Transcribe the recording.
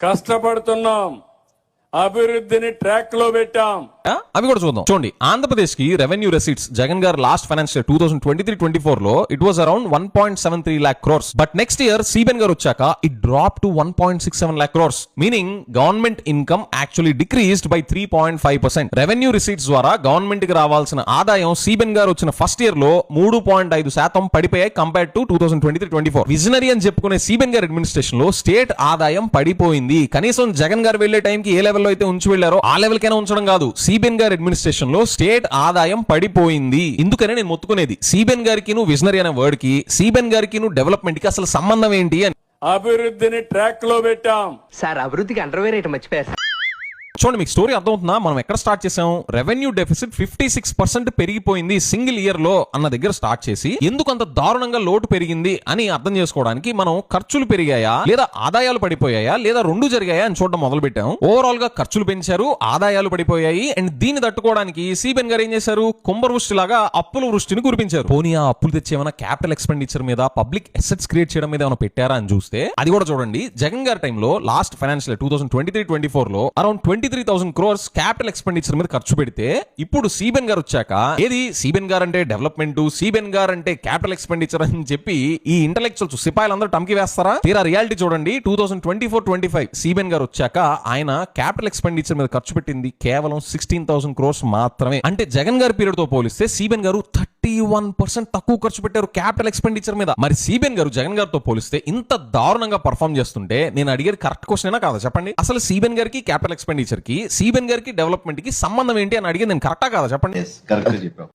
కష్టపడుతున్నాం, అభివృద్ధిని ట్రాక్ లో పెట్టాం. అవి కూడా చూద్దాం. చూడండి, ఆంధ్రప్రదేశ్ కి రెవెన్యూ రెసీట్స్ జగన్ గారు లాస్ట్ ఫైనాన్షియల్ 2023-24 లో it was around 1.73 lakh crores. But next year CBN గారు వచ్చాక it drop to 1.67 lakh crores. Meaning government income actually decreased by 3.5%. Revenue receipts ద్వారా గవర్నమెంట్ కి రావాల్సిన ఆదాయం సిబిఎన్ గారు వచ్చిన ఫస్ట్ ఇయర్ లో 3.5% పడిపోయాయి కంపేర్ టు 2023-24. విజనరీ అని చెప్పుకునే సిబిఎన్ గారి అడ్మినిస్ట్రేషన్ లో స్టేట్ ఆదాయం పడిపోయింది. కనీసం జగన్ గారు వెళ్లే టైంకి ఏ లెవెల్లో అయితే ఉంచి వెళ్లారో ఆ లెవెల్ కైనా ఉంచడం కాదు, సిబిఎన్ గారి అడ్మినిస్ట్రేషన్ లో స్టేట్ ఆదాయం పడిపోయింది. ఇందుకనే నేను మొత్తుకునేది సిబిఎన్ గారికి విజనరీ అనే వర్డ్ కి సిబిఎన్ గారికి డెవలప్మెంట్ కి అసలు సంబంధం ఏంటి అని. అభివృద్ధిని ట్రాక్ లో పెట్టాం. సార్ అభివృద్ధికి అండర్వేర్ ఐటమ్ మర్చిపోయారు. చూడండి, మీకు స్టోరీ అర్థమవుతుందా? మనం ఎక్కడ స్టార్ట్ చేసాం? రెవెన్యూ డెఫిసిట్ 56% పెరిగిపోయింది సింగిల్ ఇయర్ లో అన్న దగ్గర స్టార్ట్ చేసి ఎందుకు అంత దారుణంగా లోటు పెరిగింది అని అర్థం చేసుకోవడానికి మనం ఖర్చులు పెరిగాయా లేదా ఆదాయాలు పడిపోయాయా లేదా రెండు జరిగాయా అని చూడడం మొదలు పెట్టాం. ఓవరాల్ గా ఖర్చులు పెంచారు, ఆదాయాలు పడిపోయాయి. అండ్ దీన్ని తట్టుకోవడానికి సిబిఎన్ గారు ఏం చేశారు? కుంభవృష్టి లాగా అప్పుల వృష్టిని కురిపించారు. పోనీ ఆ అప్పులు తెచ్చి ఏమైనా క్యాపిటల్ ఎక్స్పెండిచర్ మీద పబ్లిక్ అసెట్స్ క్రియేట్ చేయడం మీద ఏమైనా పెట్టారా అని చూస్తే అది కూడా చూడండి. జగన్ గారి టైంలో లాస్ట్ ఫైనాన్షియల్ 2023-24 లో అరౌండ్ 23,000 crores క్యాపిటల్ ఎక్స్పెండిచర్ మీద ఖర్చు పెడితే ఇప్పుడు సిబిఎన్ గారు వచ్చాక ఏది సిబిఎన్ గారు అంటే డెవలప్మెంట్, సిబిఎన్ గారు అంటే క్యాపిటల్ ఎక్స్పెండిచర్ అని చెప్పి ఈ ఇంటలెక్చువల్స్ సిపాయిలందరూ టమ్కి వేస్తారా? తీరా రియాలిటీ చూడండి. 2024-25 సిబిఎన్ గారు వచ్చాక ఆయన క్యాపిటల్ ఎక్స్పెండిచర్ మీద ఖర్చు పెట్టింది కేవలం 16,000 crores మాత్రమే. అంటే జగన్ గారి పీరియడ్ తో పోలిస్తే సిబిఎన్ గారు 31% తక్కువ ఖర్చు పెట్టారు క్యాపిటల్ ఎక్స్పెండిచర్ మీద. మరి సిబిఎన్ గారు జగన్ గారితో పోలిస్తే ఇంత దారుణంగా పర్ఫార్మ్ చేస్తుంటే నేను అడిగేది కరెక్ట్ క్వశ్చన్ అయినా కాదా చెప్పండి? అసలు సిబిఎన్ గారికి క్యాపిటల్ ఎక్స్పెండిచర్ కి సిబిఎన్ గారికి డెవలప్మెంట్ కి సంబంధం ఏంటి అని అడిగేది నేను కరెక్టా కాదా చెప్పండి? కరెక్ట్ చెప్పావు.